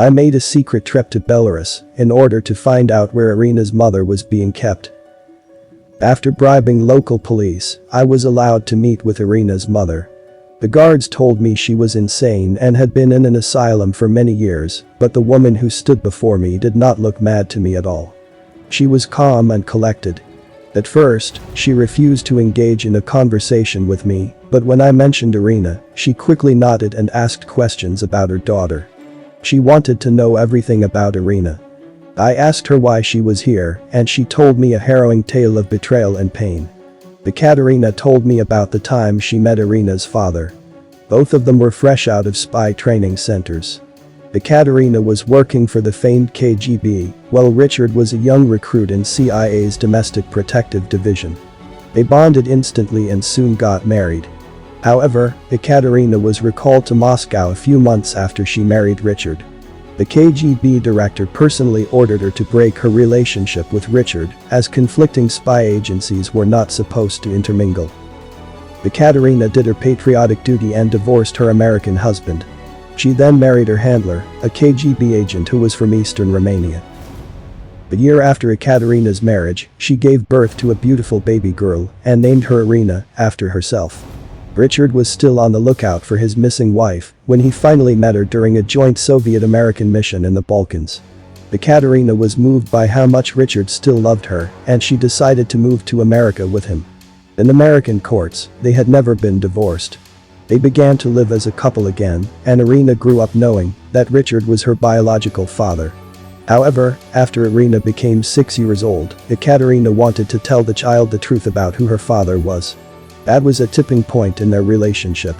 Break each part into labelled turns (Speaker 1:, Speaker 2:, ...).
Speaker 1: I made a secret trip to Belarus in order to find out where Irina's mother was being kept. After bribing local police, I was allowed to meet with Irina's mother. The guards told me she was insane and had been in an asylum for many years, but the woman who stood before me did not look mad to me at all. She was calm and collected. At first, she refused to engage in a conversation with me, but when I mentioned Irina, she quickly nodded and asked questions about her daughter. She wanted to know everything about Irina. I asked her why she was here, and she told me a harrowing tale of betrayal and pain. Ekaterina told me about the time she met Irina's father. Both of them were fresh out of spy training centers. Ekaterina was working for the famed KGB, while Richard was a young recruit in CIA's Domestic Protective Division. They bonded instantly and soon got married. However, Ekaterina was recalled to Moscow a few months after she married Richard. The KGB director personally ordered her to break her relationship with Richard, as conflicting spy agencies were not supposed to intermingle. Ekaterina did her patriotic duty and divorced her American husband. She then married her handler, a KGB agent who was from eastern Romania. A year after Ekaterina's marriage, she gave birth to a beautiful baby girl and named her Irina after herself. Richard was still on the lookout for his missing wife when he finally met her during a joint Soviet-American mission in the Balkans. Ekaterina was moved by how much Richard still loved her, and she decided to move to America with him. In American courts, they had never been divorced. They began to live as a couple again, and Irina grew up knowing that Richard was her biological father. However, after Irina became 6 years old, Ekaterina wanted to tell the child the truth about who her father was. That was a tipping point in their relationship.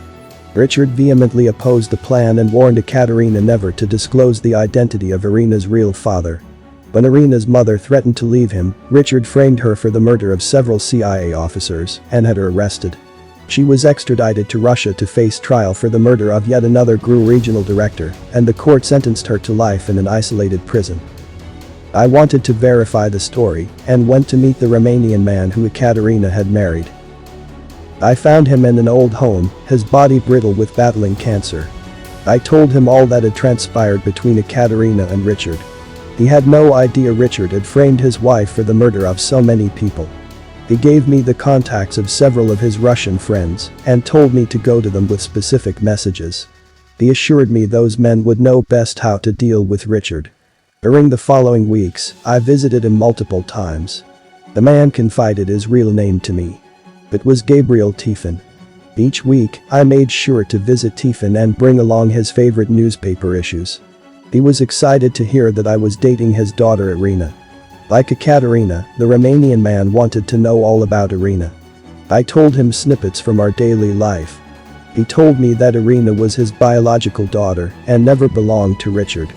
Speaker 1: Richard vehemently opposed the plan and warned Ekaterina never to disclose the identity of Irina's real father. When Irina's mother threatened to leave him, Richard framed her for the murder of several CIA officers and had her arrested. She was extradited to Russia to face trial for the murder of yet another GRU regional director, and the court sentenced her to life in an isolated prison. I wanted to verify the story and went to meet the Romanian man who Ekaterina had married. I found him in an old home, his body brittle with battling cancer. I told him all that had transpired between Ekaterina and Richard. He had no idea Richard had framed his wife for the murder of so many people. He gave me the contacts of several of his Russian friends and told me to go to them with specific messages. He assured me those men would know best how to deal with Richard. During the following weeks, I visited him multiple times. The man confided his real name to me. It was Gabriel Tiefin. Each week, I made sure to visit Tiefin and bring along his favorite newspaper issues. He was excited to hear that I was dating his daughter Irina. Like Ekaterina, the Romanian man wanted to know all about Irina. I told him snippets from our daily life. He told me that Irina was his biological daughter and never belonged to Richard.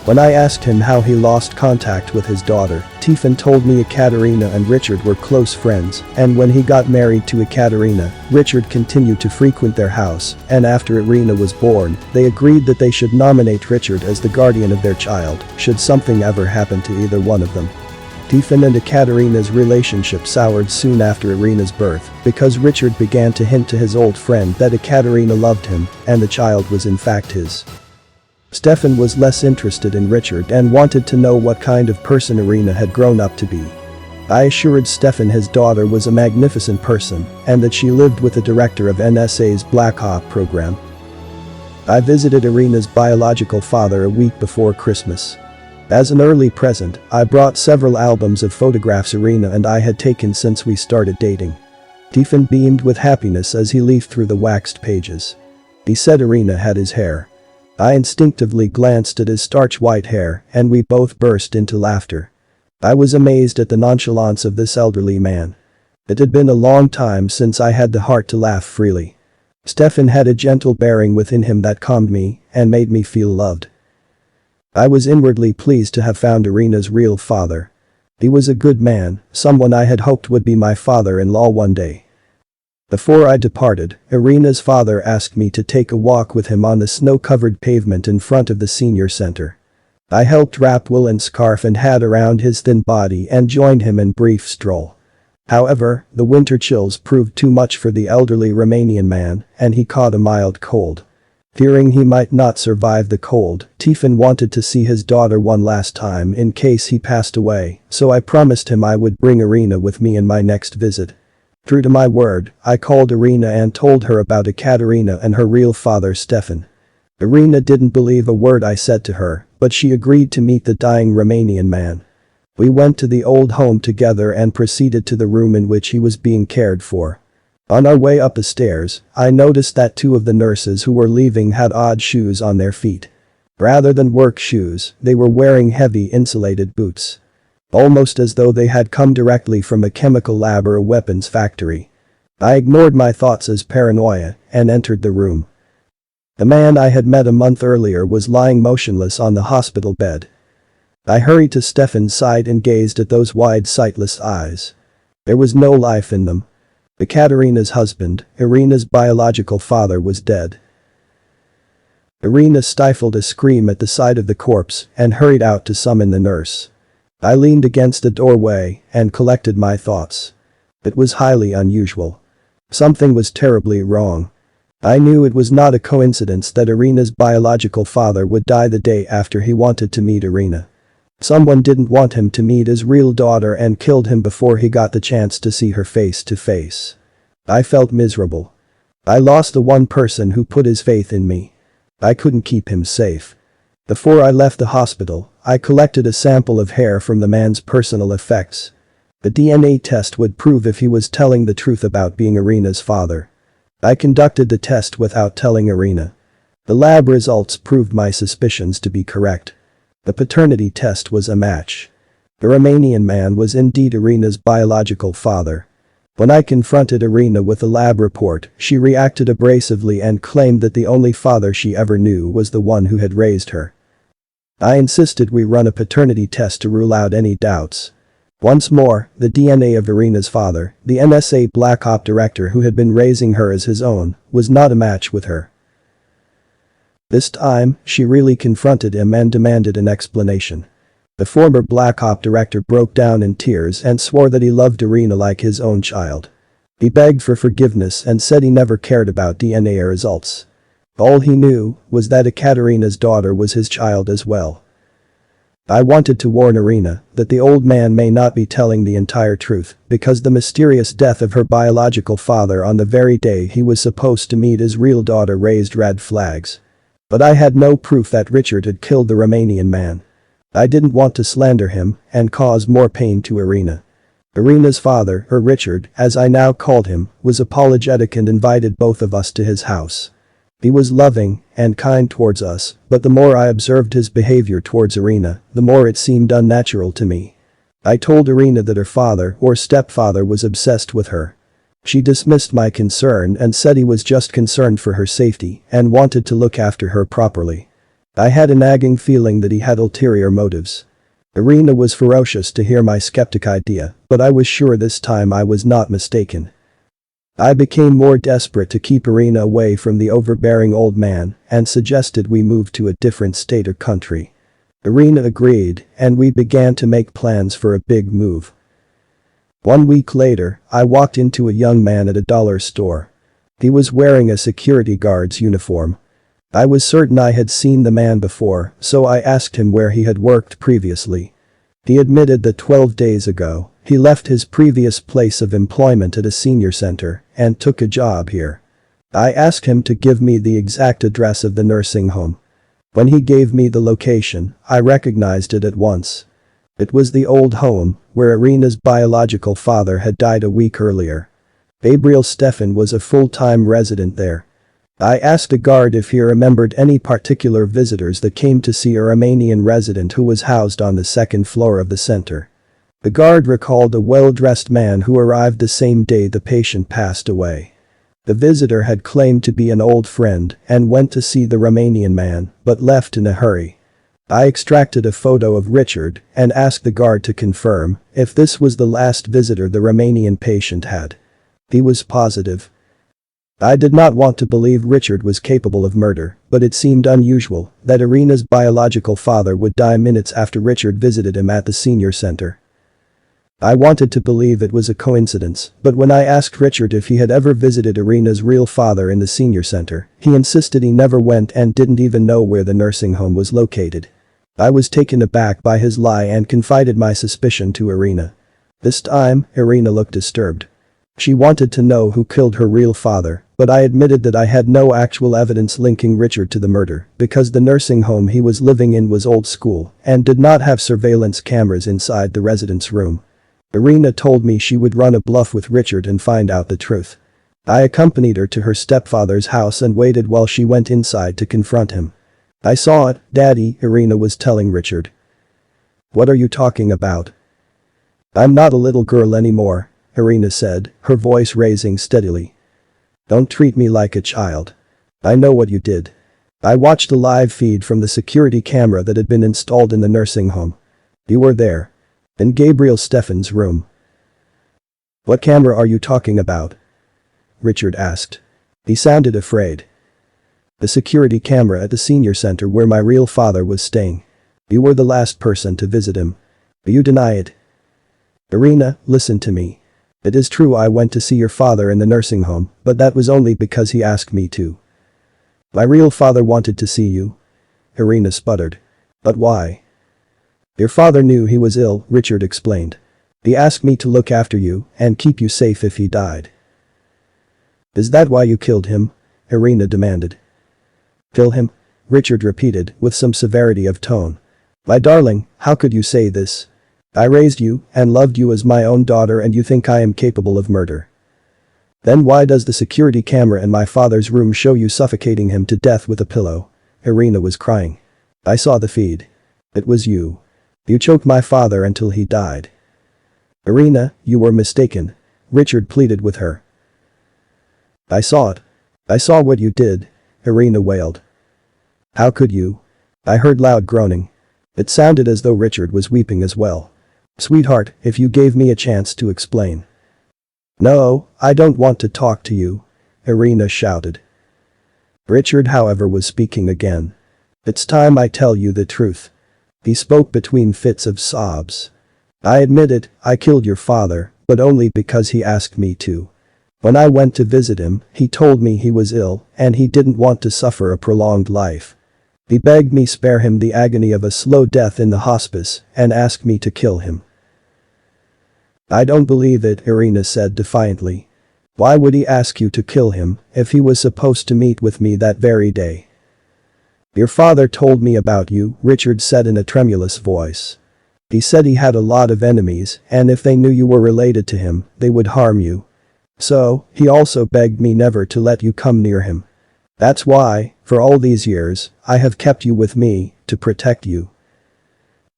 Speaker 1: When I asked him how he lost contact with his daughter, Tiefin told me Ekaterina and Richard were close friends, and when he got married to Ekaterina, Richard continued to frequent their house, and after Irina was born, they agreed that they should nominate Richard as the guardian of their child, should something ever happen to either one of them. Tiefin and Ekaterina's relationship soured soon after Irina's birth, because Richard began to hint to his old friend that Ekaterina loved him, and the child was in fact his. Stefan was less interested in Richard and wanted to know what kind of person Irina had grown up to be. I assured Stefan his daughter was a magnificent person and that she lived with the director of NSA's Black Hawk program. I visited Irina's biological father a week before Christmas. As an early present, I brought several albums of photographs Irina and I had taken since we started dating. Tiefin beamed with happiness as he leafed through the waxed pages. He said Irina had his hair. I instinctively glanced at his starch white hair and we both burst into laughter. I was amazed at the nonchalance of this elderly man. It had been a long time since I had the heart to laugh freely. Stefan had a gentle bearing within him that calmed me and made me feel loved. I was inwardly pleased to have found Irina's real father. He was a good man, someone I had hoped would be my father-in-law one day. Before I departed, Irina's father asked me to take a walk with him on the snow-covered pavement in front of the senior center. I helped wrap woolen scarf and hat around his thin body and joined him in brief stroll. However, the winter chills proved too much for the elderly Romanian man, and he caught a mild cold. Fearing he might not survive the cold, Tiefin wanted to see his daughter one last time in case he passed away, so I promised him I would bring Irina with me in my next visit. True to my word, I called Irina and told her about Ekaterina and her real father Stefan. Irina didn't believe a word I said to her, but she agreed to meet the dying Romanian man. We went to the old home together and proceeded to the room in which he was being cared for. On our way up the stairs, I noticed that two of the nurses who were leaving had odd shoes on their feet. Rather than work shoes, they were wearing heavy insulated boots. Almost as though they had come directly from a chemical lab or a weapons factory. I ignored my thoughts as paranoia and entered the room. The man I had met a month earlier was lying motionless on the hospital bed. I hurried to Stefan's side and gazed at those wide sightless eyes. There was no life in them. Ekaterina's husband, Irina's biological father, was dead. Irina stifled a scream at the sight of the corpse and hurried out to summon the nurse. I leaned against the doorway and collected my thoughts. It was highly unusual. Something was terribly wrong. I knew it was not a coincidence that Irina's biological father would die the day after he wanted to meet Irina. Someone didn't want him to meet his real daughter and killed him before he got the chance to see her face to face. I felt miserable. I lost the one person who put his faith in me. I couldn't keep him safe. Before I left the hospital, I collected a sample of hair from the man's personal effects. The DNA test would prove if he was telling the truth about being Irina's father. I conducted the test without telling Irina. The lab results proved my suspicions to be correct. The paternity test was a match. The Romanian man was indeed Irina's biological father. When I confronted Irina with the lab report, she reacted abrasively and claimed that the only father she ever knew was the one who had raised her. I insisted we run a paternity test to rule out any doubts. Once more, the DNA of Irina's father, the NSA Black Op director who had been raising her as his own, was not a match with her. This time, she really confronted him and demanded an explanation. The former Black Op director broke down in tears and swore that he loved Irina like his own child. He begged for forgiveness and said he never cared about DNA results. All he knew was that Ekaterina's daughter was his child as well. I wanted to warn Irina that the old man may not be telling the entire truth because the mysterious death of her biological father on the very day he was supposed to meet his real daughter raised red flags. But I had no proof that Richard had killed the Romanian man. I didn't want to slander him and cause more pain to Irina. Irina's father, or Richard, as I now called him, was apologetic and invited both of us to his house. He was loving and kind towards us, but the more I observed his behavior towards Irina, the more it seemed unnatural to me. I told Irina that her father or stepfather was obsessed with her. She dismissed my concern and said he was just concerned for her safety and wanted to look after her properly. I had a nagging feeling that he had ulterior motives. Irina was ferocious to hear my skeptic idea, but I was sure this time I was not mistaken. I became more desperate to keep Irina away from the overbearing old man and suggested we move to a different state or country. Irina agreed, and we began to make plans for a big move. 1 week later, I walked into a young man at a dollar store. He was wearing a security guard's uniform. I was certain I had seen the man before, so I asked him where he had worked previously. He admitted that 12 days ago, he left his previous place of employment at a senior center and took a job here. I asked him to give me the exact address of the nursing home. When he gave me the location, I recognized it at once. It was the old home where Irina's biological father had died a week earlier. Gabriel Stefan was a full-time resident there. I asked a guard if he remembered any particular visitors that came to see a Romanian resident who was housed on the second floor of the center. The guard recalled a well-dressed man who arrived the same day the patient passed away. The visitor had claimed to be an old friend and went to see the Romanian man, but left in a hurry. I extracted a photo of Richard and asked the guard to confirm if this was the last visitor the Romanian patient had. He was positive. I did not want to believe Richard was capable of murder, but it seemed unusual that Irina's biological father would die minutes after Richard visited him at the senior center. I wanted to believe it was a coincidence, but when I asked Richard if he had ever visited Irina's real father in the senior center, he insisted he never went and didn't even know where the nursing home was located. I was taken aback by his lie and confided my suspicion to Irina. This time, Irina looked disturbed. She wanted to know who killed her real father, but I admitted that I had no actual evidence linking Richard to the murder because the nursing home he was living in was old school and did not have surveillance cameras inside the residence room. Irina told me she would run a bluff with Richard and find out the truth. I accompanied her to her stepfather's house and waited while she went inside to confront him. "I saw it, Daddy," Irina was telling Richard. "What are you talking about?" "I'm not a little girl anymore," Irina said, her voice raising steadily. "Don't treat me like a child. I know what you did. I watched a live feed from the security camera that had been installed in the nursing home. You were there. In Gabriel Stefan's room." "What camera are you talking about?" Richard asked. He sounded afraid. "The security camera at the senior center where my real father was staying. You were the last person to visit him. You deny it." "Irina, listen to me. It is true I went to see your father in the nursing home, but that was only because he asked me to." "My real father wanted to see you?" Irina sputtered. "But why?" "Your father knew he was ill," Richard explained. "He asked me to look after you and keep you safe if he died." "Is that why you killed him?" Irina demanded. "Kill him?" Richard repeated with some severity of tone. "My darling, how could you say this? I raised you and loved you as my own daughter and you think I am capable of murder. Then why does the security camera in my father's room show you suffocating him to death with a pillow?" Irina was crying. "I saw the feed. It was you. You choked my father until he died." "Irina, you were mistaken," Richard pleaded with her. "I saw it. I saw what you did," Irina wailed. "How could you?" I heard loud groaning. It sounded as though Richard was weeping as well. "Sweetheart, if you gave me a chance to explain." "No, I don't want to talk to you," Irina shouted. Richard, however, was speaking again. "It's time I tell you the truth." He spoke between fits of sobs. "I admit it, I killed your father, but only because he asked me to. When I went to visit him, he told me he was ill and he didn't want to suffer a prolonged life. He begged me spare him the agony of a slow death in the hospice and asked me to kill him." "I don't believe it," Irina said defiantly. "Why would he ask you to kill him if he was supposed to meet with me that very day?" "Your father told me about you," Richard said in a tremulous voice. "He said he had a lot of enemies and if they knew you were related to him, they would harm you. So, he also begged me never to let you come near him. That's why, for all these years, I have kept you with me, to protect you.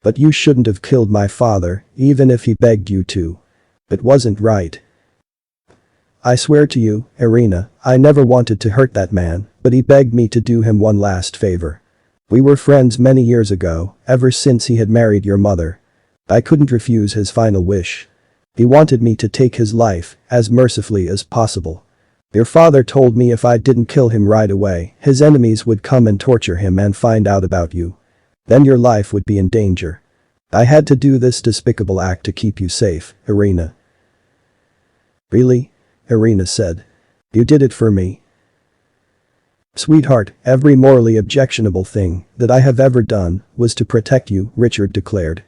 Speaker 1: But you shouldn't have killed my father, even if he begged you to. It wasn't right. I swear to you, Irina, I never wanted to hurt that man, but he begged me to do him one last favor. We were friends many years ago, ever since he had married your mother. I couldn't refuse his final wish. He wanted me to take his life as mercifully as possible. Your father told me if I didn't kill him right away, his enemies would come and torture him and find out about you. Then your life would be in danger. I had to do this despicable act to keep you safe, Irina." "Really?" Irina said. "You did it for me?" "Sweetheart, every morally objectionable thing that I have ever done was to protect you," Richard declared.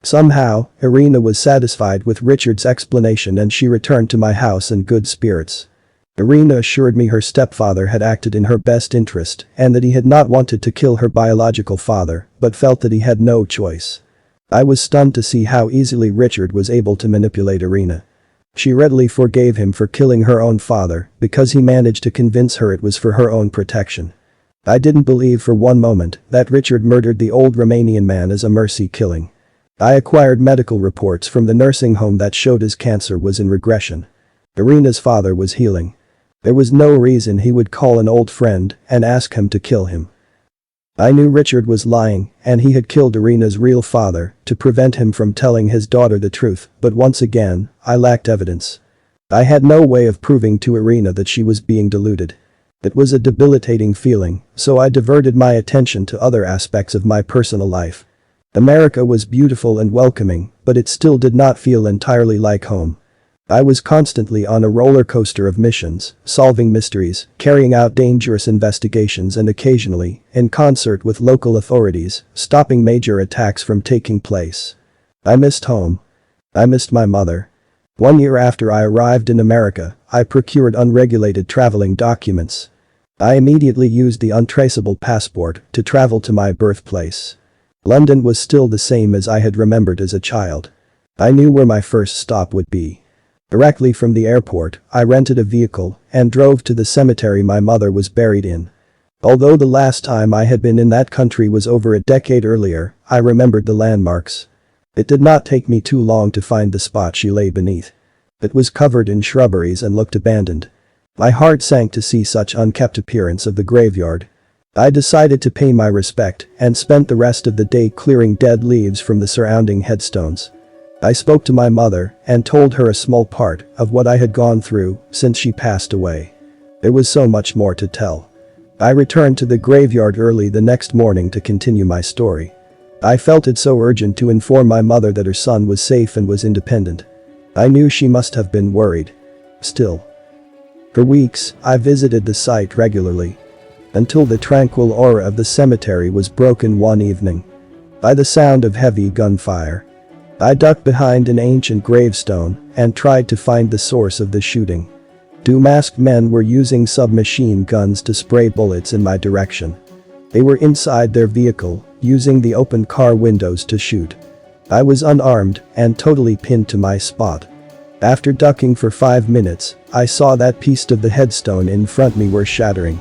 Speaker 1: Somehow, Irina was satisfied with Richard's explanation and she returned to my house in good spirits. Irina assured me her stepfather had acted in her best interest and that he had not wanted to kill her biological father, but felt that he had no choice. I was stunned to see how easily Richard was able to manipulate Irina. She readily forgave him for killing her own father because he managed to convince her it was for her own protection. I didn't believe for one moment that Richard murdered the old Romanian man as a mercy killing. I acquired medical reports from the nursing home that showed his cancer was in regression. Irina's father was healing. There was no reason he would call an old friend and ask him to kill him. I knew Richard was lying and he had killed Irina's real father to prevent him from telling his daughter the truth, but once again, I lacked evidence. I had no way of proving to Irina that she was being deluded. It was a debilitating feeling, so I diverted my attention to other aspects of my personal life. America was beautiful and welcoming, but it still did not feel entirely like home. I was constantly on a roller coaster of missions, solving mysteries, carrying out dangerous investigations and occasionally, in concert with local authorities, stopping major attacks from taking place. I missed home. I missed my mother. 1 year after I arrived in America, I procured unregulated traveling documents. I immediately used the untraceable passport to travel to my birthplace. London was still the same as I had remembered as a child. I knew where my first stop would be. Directly from the airport, I rented a vehicle and drove to the cemetery my mother was buried in. Although the last time I had been in that country was over a decade earlier, I remembered the landmarks. It did not take me too long to find the spot she lay beneath. It was covered in shrubberies and looked abandoned. My heart sank to see such unkempt appearance of the graveyard. I decided to pay my respect and spent the rest of the day clearing dead leaves from the surrounding headstones. I spoke to my mother and told her a small part of what I had gone through since she passed away. There was so much more to tell. I returned to the graveyard early the next morning to continue my story. I felt it so urgent to inform my mother that her son was safe and was independent. I knew she must have been worried. Still. For weeks, I visited the site regularly. Until the tranquil aura of the cemetery was broken one evening by the sound of heavy gunfire. I ducked behind an ancient gravestone and tried to find the source of the shooting. Two masked men were using submachine guns to spray bullets in my direction. They were inside their vehicle, using the open car windows to shoot. I was unarmed and totally pinned to my spot. After ducking for 5 minutes, I saw that piece of the headstone in front me were shattering.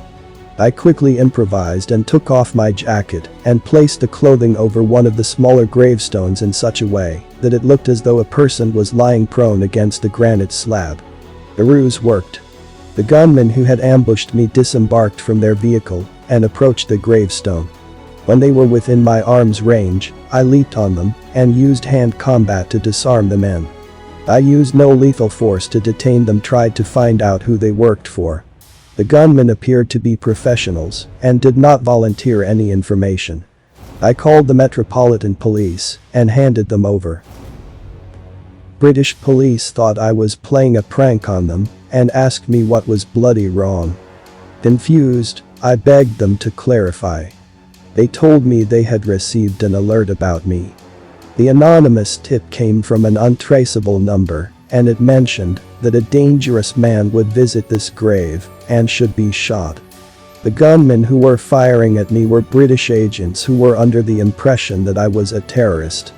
Speaker 1: I quickly improvised and took off my jacket and placed the clothing over one of the smaller gravestones in such a way that it looked as though a person was lying prone against the granite slab. The ruse worked. The gunmen who had ambushed me disembarked from their vehicle and approached the gravestone. When they were within my arm's range, I leaped on them and used hand combat to disarm the men. I used no lethal force to detain them, tried to find out who they worked for. The gunmen appeared to be professionals and did not volunteer any information. I called the Metropolitan Police and handed them over. British police thought I was playing a prank on them and asked me what was bloody wrong. Confused, I begged them to clarify. They told me they had received an alert about me. The anonymous tip came from an untraceable number, and it mentioned that a dangerous man would visit this grave and should be shot. The gunmen who were firing at me were British agents who were under the impression that I was a terrorist.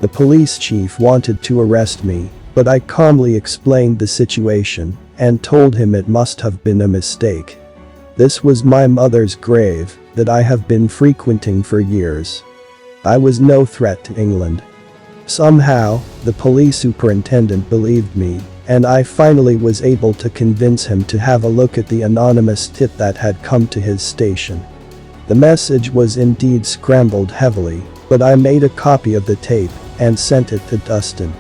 Speaker 1: The police chief wanted to arrest me, but I calmly explained the situation and told him it must have been a mistake. This was my mother's grave that I have been frequenting for years. I was no threat to England. Somehow, the police superintendent believed me, and I finally was able to convince him to have a look at the anonymous tip that had come to his station. The message was indeed scrambled heavily, but I made a copy of the tape and sent it to Dustin.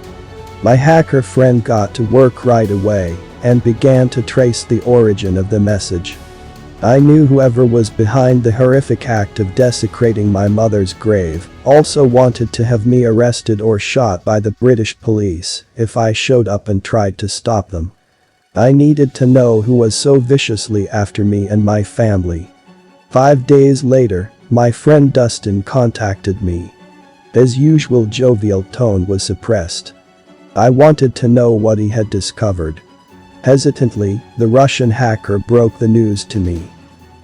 Speaker 1: My hacker friend got to work right away and began to trace the origin of the message. I knew whoever was behind the horrific act of desecrating my mother's grave also wanted to have me arrested or shot by the British police if I showed up and tried to stop them. I needed to know who was so viciously after me and my family. 5 days later, my friend Dustin contacted me. His usual jovial tone was suppressed. I wanted to know what he had discovered. Hesitantly, the Russian hacker broke the news to me.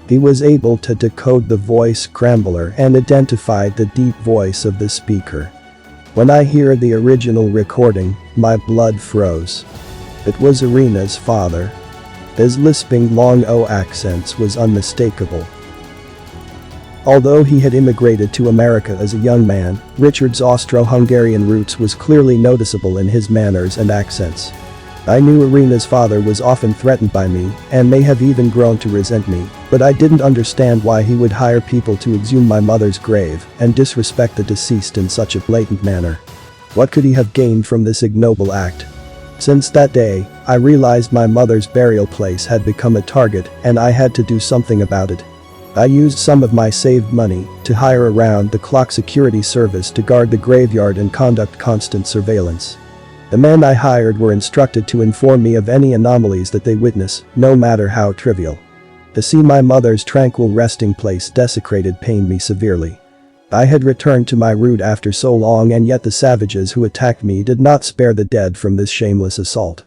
Speaker 1: He was able to decode the voice scrambler and identified the deep voice of the speaker. When I hear the original recording, my blood froze. It was Irina's father. His lisping long O accents was unmistakable. Although he had immigrated to America as a young man, Richard's Austro-Hungarian roots was clearly noticeable in his manners and accents. I knew Irina's father was often threatened by me and may have even grown to resent me, but I didn't understand why he would hire people to exhume my mother's grave and disrespect the deceased in such a blatant manner. What could he have gained from this ignoble act? Since that day, I realized my mother's burial place had become a target and I had to do something about it. I used some of my saved money to hire around-the-clock security service to guard the graveyard and conduct constant surveillance. The men I hired were instructed to inform me of any anomalies that they witness, no matter how trivial. To see my mother's tranquil resting place desecrated pained me severely. I had returned to my route after so long, and yet the savages who attacked me did not spare the dead from this shameless assault.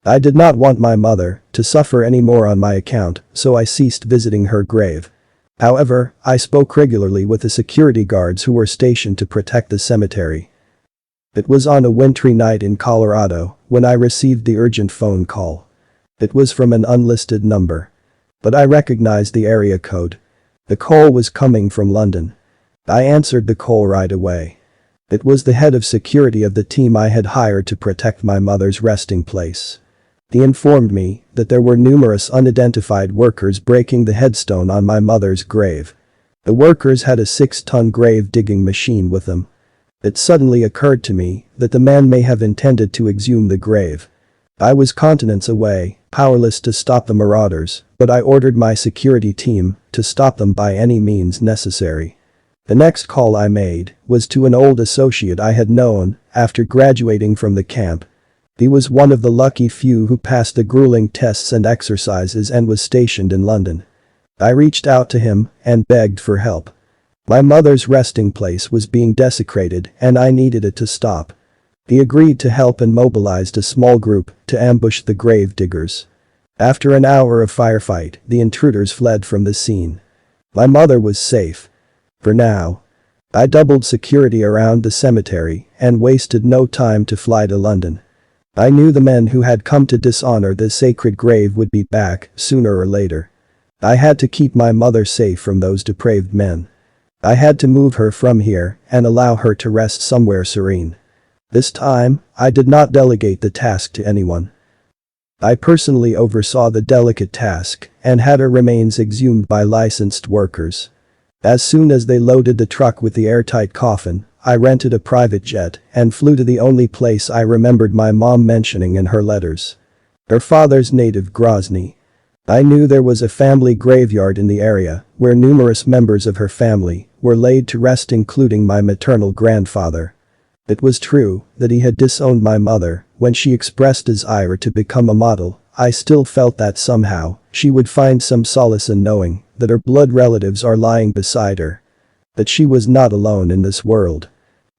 Speaker 1: I did not want my mother to suffer any more on my account, so I ceased visiting her grave. However, I spoke regularly with the security guards who were stationed to protect the cemetery. It was on a wintry night in Colorado when I received the urgent phone call. It was from an unlisted number. But I recognized the area code. The call was coming from London. I answered the call right away. It was the head of security of the team I had hired to protect my mother's resting place. He informed me that there were numerous unidentified workers breaking the headstone on my mother's grave. The workers had a 6-ton grave digging machine with them. It suddenly occurred to me that the man may have intended to exhume the grave. I was continents away, powerless to stop the marauders, but I ordered my security team to stop them by any means necessary. The next call I made was to an old associate I had known after graduating from the camp. He was one of the lucky few who passed the grueling tests and exercises and was stationed in London. I reached out to him and begged for help. My mother's resting place was being desecrated and I needed it to stop. He agreed to help and mobilized a small group to ambush the grave diggers. After an hour of firefight, the intruders fled from the scene. My mother was safe. For now. I doubled security around the cemetery and wasted no time to fly to London. I knew the men who had come to dishonor the sacred grave would be back sooner or later. I had to keep my mother safe from those depraved men. I had to move her from here and allow her to rest somewhere serene. This time, I did not delegate the task to anyone. I personally oversaw the delicate task and had her remains exhumed by licensed workers. As soon as they loaded the truck with the airtight coffin, I rented a private jet and flew to the only place I remembered my mom mentioning in her letters. Her father's native Grozny. I knew there was a family graveyard in the area where numerous members of her family were laid to rest, including my maternal grandfather. It was true that he had disowned my mother when she expressed desire to become a model. I still felt that somehow she would find some solace in knowing that her blood relatives are lying beside her. That she was not alone in this world.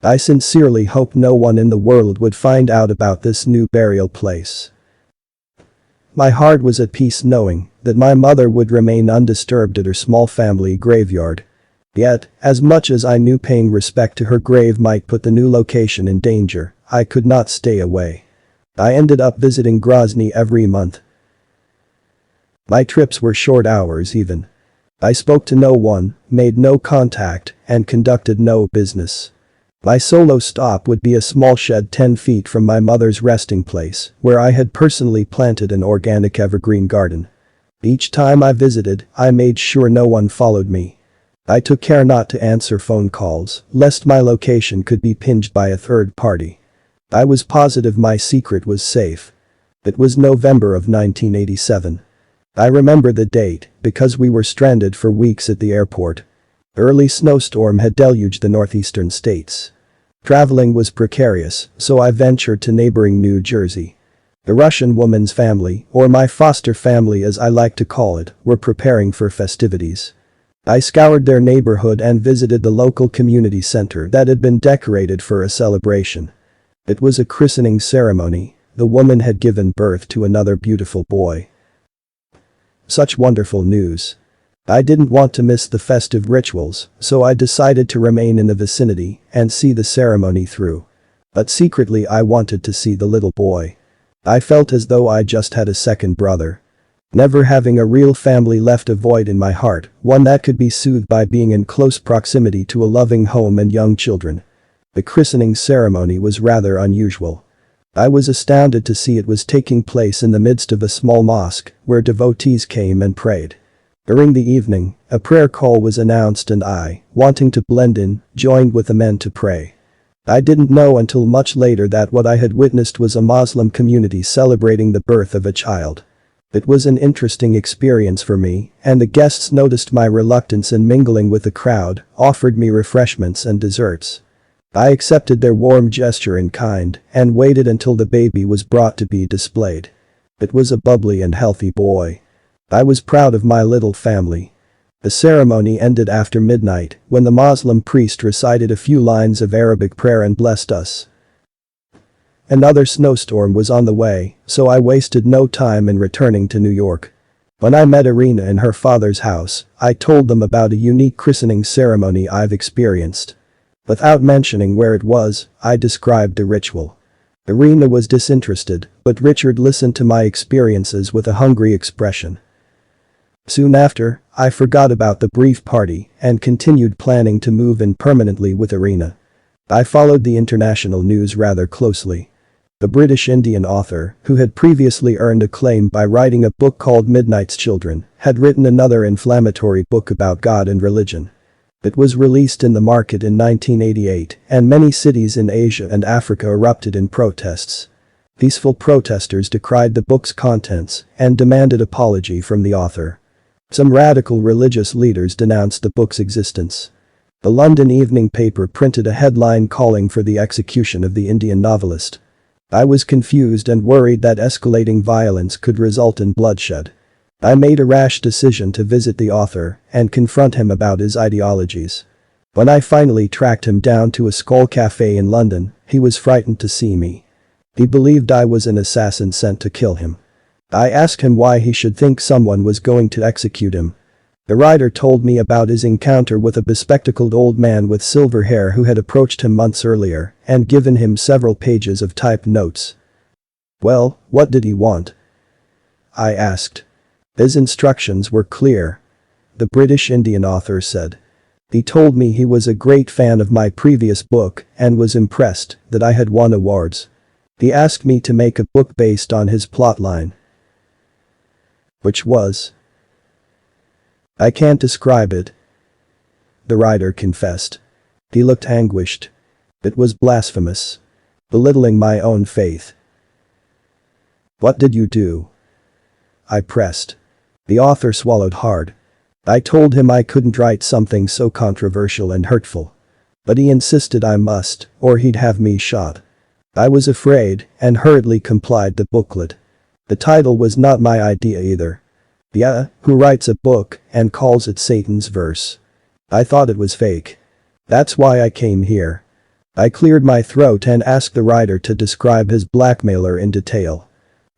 Speaker 1: I sincerely hope no one in the world would find out about this new burial place. My heart was at peace knowing that my mother would remain undisturbed at her small family graveyard. Yet, as much as I knew paying respect to her grave might put the new location in danger, I could not stay away. I ended up visiting Grozny every month. My trips were short hours even. I spoke to no one, made no contact, and conducted no business. My solo stop would be a small shed 10 feet from my mother's resting place, where I had personally planted an organic evergreen garden. Each time I visited, I made sure no one followed me. I took care not to answer phone calls, lest my location could be pinged by a third party. I was positive my secret was safe. It was November of 1987. I remember the date because we were stranded for weeks at the airport. Early snowstorm had deluged the northeastern states. Traveling was precarious, so I ventured to neighboring New Jersey. The Russian woman's family, or my foster family as I like to call it, were preparing for festivities. I scoured their neighborhood and visited the local community center that had been decorated for a celebration. It was a christening ceremony. The woman had given birth to another beautiful boy. Such wonderful news. I didn't want to miss the festive rituals, so I decided to remain in the vicinity and see the ceremony through. But secretly I wanted to see the little boy. I felt as though I just had a second brother. Never having a real family left a void in my heart, one that could be soothed by being in close proximity to a loving home and young children. The christening ceremony was rather unusual. I was astounded to see it was taking place in the midst of a small mosque where devotees came and prayed. During the evening, a prayer call was announced and I, wanting to blend in, joined with the men to pray. I didn't know until much later that what I had witnessed was a Muslim community celebrating the birth of a child. It was an interesting experience for me, and the guests noticed my reluctance in mingling with the crowd, offered me refreshments and desserts. I accepted their warm gesture in kind and waited until the baby was brought to be displayed. It was a bubbly and healthy boy. I was proud of my little family. The ceremony ended after midnight when the Muslim priest recited a few lines of Arabic prayer and blessed us. Another snowstorm was on the way, so I wasted no time in returning to New York. When I met Irina in her father's house, I told them about a unique christening ceremony I've experienced. Without mentioning where it was, I described the ritual. Irina was disinterested, but Richard listened to my experiences with a hungry expression. Soon after, I forgot about the brief party and continued planning to move in permanently with Irina. I followed the international news rather closely. The British Indian author, who had previously earned acclaim by writing a book called Midnight's Children, had written another inflammatory book about God and religion. It was released in the market in 1988, and many cities in Asia and Africa erupted in protests. Peaceful protesters decried the book's contents and demanded apology from the author. Some radical religious leaders denounced the book's existence. The London evening paper printed a headline calling for the execution of the Indian novelist. I was confused and worried that escalating violence could result in bloodshed. I made a rash decision to visit the author and confront him about his ideologies. When I finally tracked him down to a skull cafe in London, he was frightened to see me. He believed I was an assassin sent to kill him. I asked him why he should think someone was going to execute him. The writer told me about his encounter with a bespectacled old man with silver hair who had approached him months earlier and given him several pages of typed notes. "Well, what did he want?" I asked. His instructions were clear. The British Indian author said. He told me he was a great fan of my previous book and was impressed that I had won awards. He asked me to make a book based on his plotline. Which was? I can't describe it. The writer confessed. He looked anguished. It was blasphemous. Belittling my own faith. What did you do? I pressed. The author swallowed hard. I told him I couldn't write something so controversial and hurtful. But he insisted I must, or he'd have me shot. I was afraid and hurriedly complied the booklet. The title was not my idea either. Yeah, who writes a book and calls it Satan's verse? I thought it was fake. That's why I came here. I cleared my throat and asked the writer to describe his blackmailer in detail.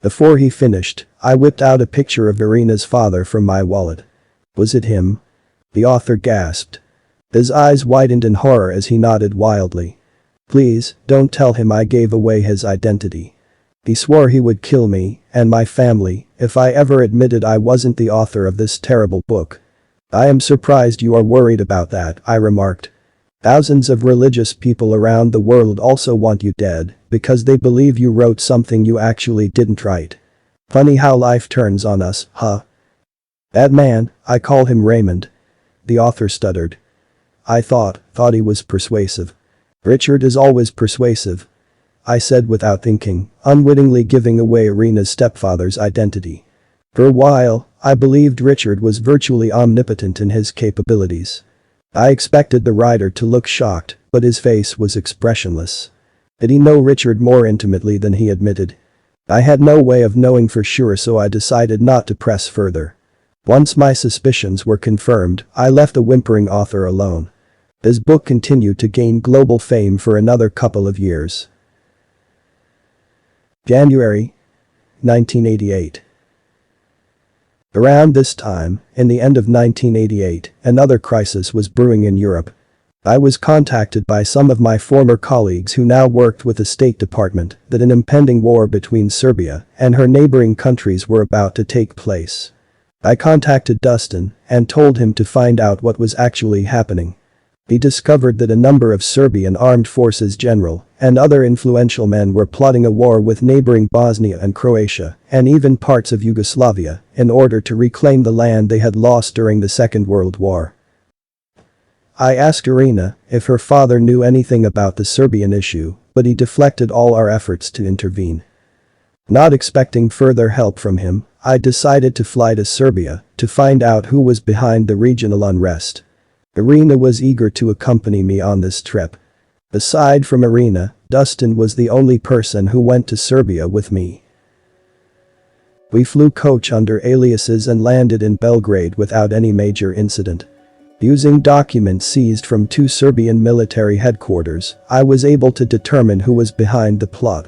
Speaker 1: Before he finished, I whipped out a picture of Irina's father from my wallet. Was it him? The author gasped. His eyes widened in horror as he nodded wildly. Please, don't tell him I gave away his identity. He swore he would kill me and my family if I ever admitted I wasn't the author of this terrible book. I am surprised you are worried about that, I remarked. Thousands of religious people around the world also want you dead because they believe you wrote something you actually didn't write. Funny how life turns on us, huh? That man, I call him Raymond. The author stuttered. I thought he was persuasive. Richard is always persuasive. I said without thinking, unwittingly giving away Irina's stepfather's identity. For a while, I believed Richard was virtually omnipotent in his capabilities. I expected the writer to look shocked, but his face was expressionless. Did he know Richard more intimately than he admitted? I had no way of knowing for sure, so I decided not to press further. Once my suspicions were confirmed, I left the whimpering author alone. His book continued to gain global fame for another couple of years. January 1988. Around this time, in the end of 1988, another crisis was brewing in Europe. I was contacted by some of my former colleagues who now worked with the State Department that an impending war between Serbia and her neighboring countries were about to take place. I contacted Dustin and told him to find out what was actually happening. He discovered that a number of Serbian armed forces general and other influential men were plotting a war with neighboring Bosnia and Croatia and even parts of Yugoslavia in order to reclaim the land they had lost during the Second World War. I asked Irina if her father knew anything about the Serbian issue, but he deflected all our efforts to intervene. Not expecting further help from him, I decided to fly to Serbia to find out who was behind the regional unrest. Irina was eager to accompany me on this trip. Aside from Irina, Dustin was the only person who went to Serbia with me. We flew coach under aliases and landed in Belgrade without any major incident. Using documents seized from 2 Serbian military headquarters, I was able to determine who was behind the plot.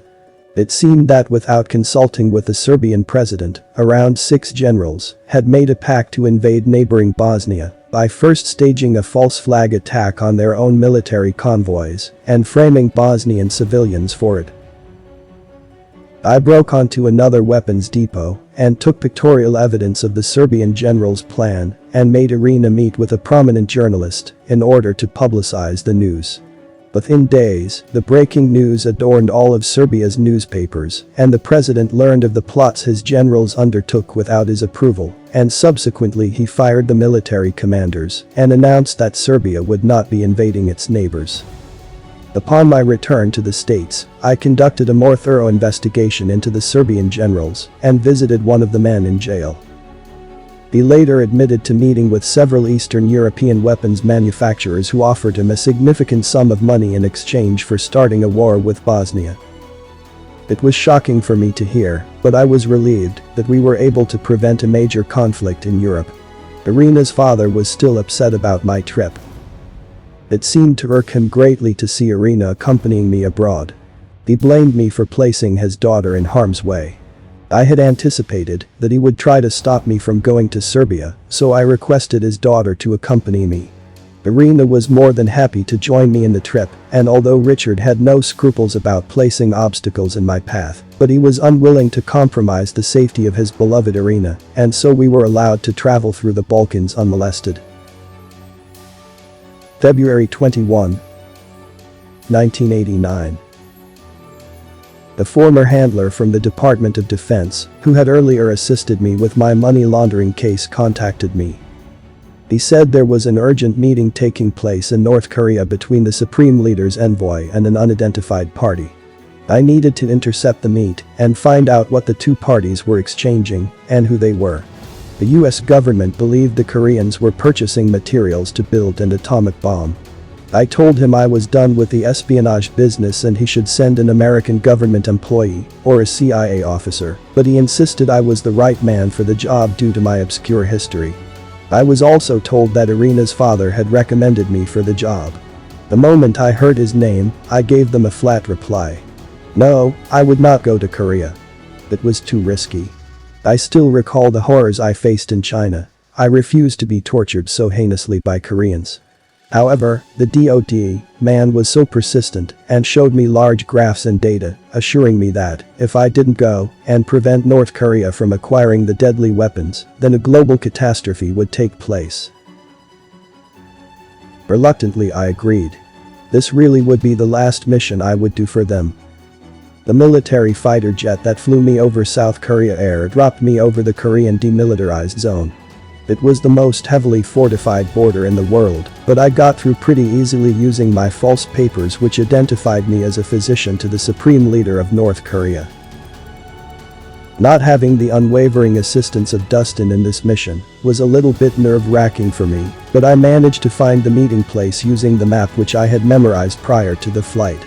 Speaker 1: It seemed that without consulting with the Serbian president, around 6 generals had made a pact to invade neighboring Bosnia by first staging a false flag attack on their own military convoys and framing Bosnian civilians for it. I broke onto another weapons depot and took pictorial evidence of the Serbian general's plan and made Irina meet with a prominent journalist in order to publicize the news. Within days, the breaking news adorned all of Serbia's newspapers, and the president learned of the plots his generals undertook without his approval, and subsequently he fired the military commanders and announced that Serbia would not be invading its neighbors. Upon my return to the States, I conducted a more thorough investigation into the Serbian generals and visited one of the men in jail. He later admitted to meeting with several Eastern European weapons manufacturers who offered him a significant sum of money in exchange for starting a war with Bosnia. It was shocking for me to hear, but I was relieved that we were able to prevent a major conflict in Europe. Irina's father was still upset about my trip. It seemed to irk him greatly to see Irina accompanying me abroad. He blamed me for placing his daughter in harm's way. I had anticipated that he would try to stop me from going to Serbia, so I requested his daughter to accompany me. Irina was more than happy to join me in the trip, and although Richard had no scruples about placing obstacles in my path, but he was unwilling to compromise the safety of his beloved Irina, and so we were allowed to travel through the Balkans unmolested. February 21, 1989. The former handler from the Department of Defense, who had earlier assisted me with my money laundering case, contacted me. He said there was an urgent meeting taking place in North Korea between the Supreme Leader's envoy and an unidentified party. I needed to intercept the meet and find out what the 2 parties were exchanging and who they were. The US government believed the Koreans were purchasing materials to build an atomic bomb. I told him I was done with the espionage business and he should send an American government employee or a CIA officer, but he insisted I was the right man for the job due to my obscure history. I was also told that Irina's father had recommended me for the job. The moment I heard his name, I gave them a flat reply. No, I would not go to Korea. It was too risky. I still recall the horrors I faced in China. I refused to be tortured so heinously by Koreans. However, the DOD man was so persistent and showed me large graphs and data, assuring me that if I didn't go and prevent North Korea from acquiring the deadly weapons, then a global catastrophe would take place. Reluctantly, I agreed. This really would be the last mission I would do for them. The military fighter jet that flew me over South Korea airdropped me over the Korean demilitarized zone. It was the most heavily fortified border in the world, but I got through pretty easily using my false papers which identified me as a physician to the Supreme Leader of North Korea. Not having the unwavering assistance of Dustin in this mission was a little bit nerve-wracking for me, but I managed to find the meeting place using the map which I had memorized prior to the flight.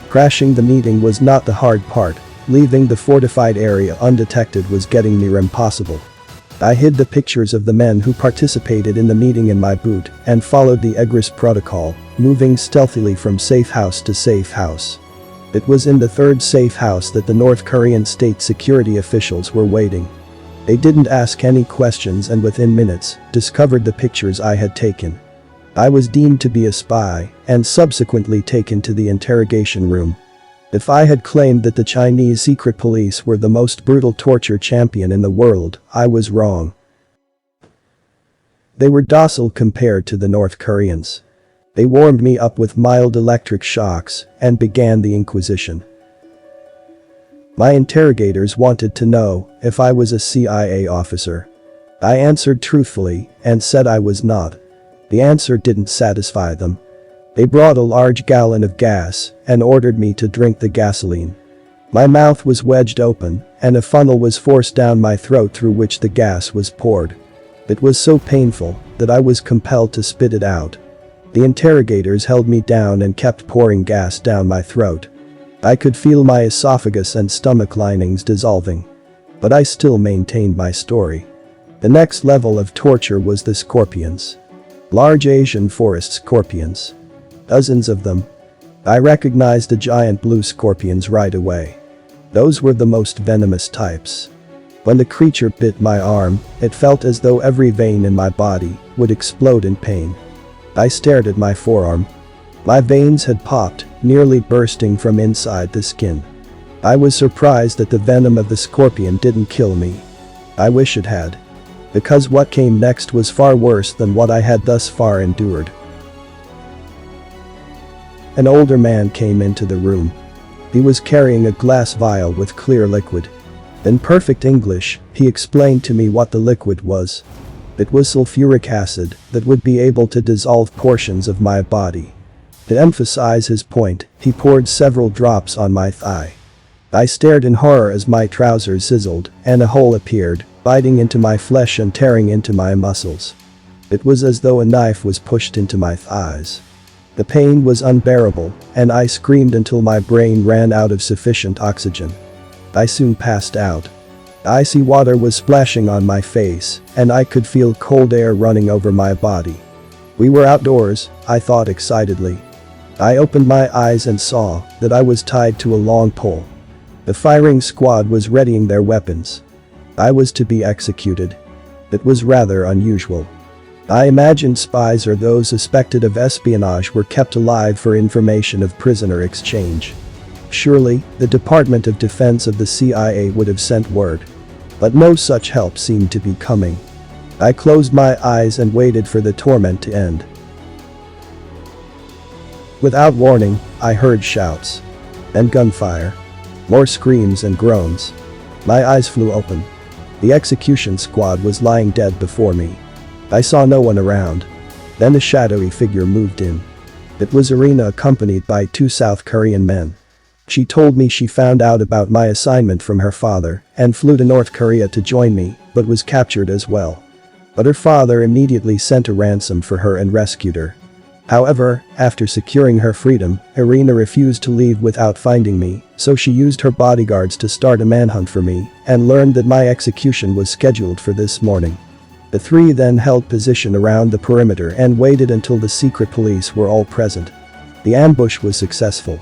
Speaker 1: Crashing the meeting was not the hard part, leaving the fortified area undetected was getting near impossible. I hid the pictures of the men who participated in the meeting in my boot and followed the egress protocol, moving stealthily from safe house to safe house. It was in the 3rd safe house that the North Korean state security officials were waiting. They didn't ask any questions and within minutes discovered the pictures I had taken. I was deemed to be a spy and subsequently taken to the interrogation room. If I had claimed that the Chinese secret police were the most brutal torture champion in the world, I was wrong. They were docile compared to the North Koreans. They warmed me up with mild electric shocks and began the Inquisition. My interrogators wanted to know if I was a CIA officer. I answered truthfully and said I was not. The answer didn't satisfy them. They brought a large gallon of gas and ordered me to drink the gasoline. My mouth was wedged open, and a funnel was forced down my throat through which the gas was poured. It was so painful that I was compelled to spit it out. The interrogators held me down and kept pouring gas down my throat. I could feel my esophagus and stomach linings dissolving. But I still maintained my story. The next level of torture was the scorpions. Large Asian forest scorpions. Dozens of them. I recognized the giant blue scorpions right away. Those were the most venomous types. When the creature bit my arm, it felt as though every vein in my body would explode in pain. I stared at my forearm. My veins had popped, nearly bursting from inside the skin. I was surprised that the venom of the scorpion didn't kill me. I wish it had. Because what came next was far worse than what I had thus far endured. An older man came into the room. He was carrying a glass vial with clear liquid. In perfect English, he explained to me what the liquid was. It was sulfuric acid that would be able to dissolve portions of my body. To emphasize his point, he poured several drops on my thigh. I stared in horror as my trousers sizzled and a hole appeared, biting into my flesh and tearing into my muscles. It was as though a knife was pushed into my thighs. The pain was unbearable, and I screamed until my brain ran out of sufficient oxygen. I soon passed out. Icy water was splashing on my face, and I could feel cold air running over my body. We were outdoors, I thought excitedly. I opened my eyes and saw that I was tied to a long pole. The firing squad was readying their weapons. I was to be executed. It was rather unusual. I imagined spies or those suspected of espionage were kept alive for information of prisoner exchange. Surely, the Department of Defense of the CIA would have sent word. But no such help seemed to be coming. I closed my eyes and waited for the torment to end. Without warning, I heard shouts. And gunfire. More screams and groans. My eyes flew open. The execution squad was lying dead before me. I saw no one around. Then a shadowy figure moved in. It was Irina, accompanied by 2 South Korean men. She told me she found out about my assignment from her father and flew to North Korea to join me, but was captured as well. But her father immediately sent a ransom for her and rescued her. However, after securing her freedom, Irina refused to leave without finding me, so she used her bodyguards to start a manhunt for me and learned that my execution was scheduled for this morning. The 3 then held position around the perimeter and waited until the secret police were all present. The ambush was successful.